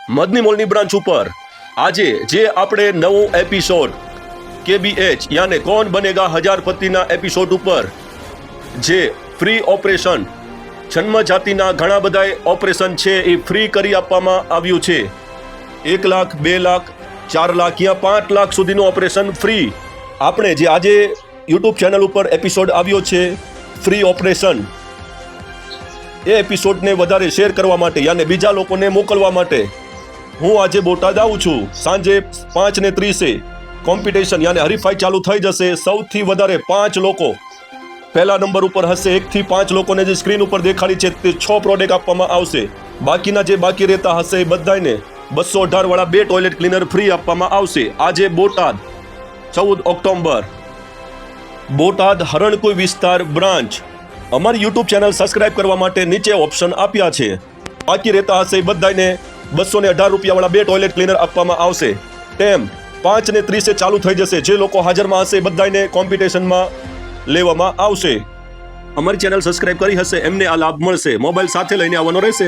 Madni મોલની branch ઉપર આજે જે આપણે નવો એપિસોડ KBH યાને કોણ બનેગા હજારપતિના એપિસોડ ઉપર જે ફ્રી ઓપરેશન જન્મ જાતિના ઘણા બધા ઓપરેશન છે એ ફ્રી કરી આપવામાં આવ્યું છે। 1 લાખ 2 લાખ 4 લાખ યા 5 લાખ સુધીનું ઓપરેશન ફ્રી આપણે જે આજે યુટ્યુબ ચેનલ ઉપર એપિસોડ આવ્યો છે ફ્રી ઓપરેશન એ એપિસોડને વધારે શેર કરવા માટે યાને બીજા લોકોને મોકલવા માટે હું આજે બોટાદ આવું છું। સાંજે 5:30 કોમ્પિટિશન યાને હરીફાઈ ચાલુ થઈ જશે। સૌથી વધારે 5 લોકો પહેલા નંબર ઉપર હશે। 1 થી 5 લોકોને જે સ્ક્રીન ઉપર દેખાડી છે તે 6 પ્રોડક્ટ આપવામાં આવશે। બાકીના જે બાકી રહેતા હશે એ બધાને 218 વાળા 2 ટોયલેટ ક્લીનર ફ્રી આપવામાં આવશે। આજે બોટાદ 14 ઓક્ટોબર બોટાદ હરણકુઈ વિસ્તાર બ્રાન્ચ। અમારી યુટ્યુબ ચેનલ સબસ્ક્રાઇબ કરવા માટે નીચે ઓપ્શન આપ્યા છે। બાકી રહેતા હશે એ બધાને 218 રૂપિયાવાળા 2 ટોયલેટ ક્લીનર આપવામાં આવશે। તેમ 5:30 ચાલુ થઈ જશે। જે લોકો હાજરમાં હશે બધાને કોમ્પિટિશનમાં લેવામાં આવશે। અમારી ચેનલ સબસ્ક્રાઇબ કરી હશે એમને આ લાભ મળશે। મોબાઈલ સાથે લઈને આવવાનો રહેશે।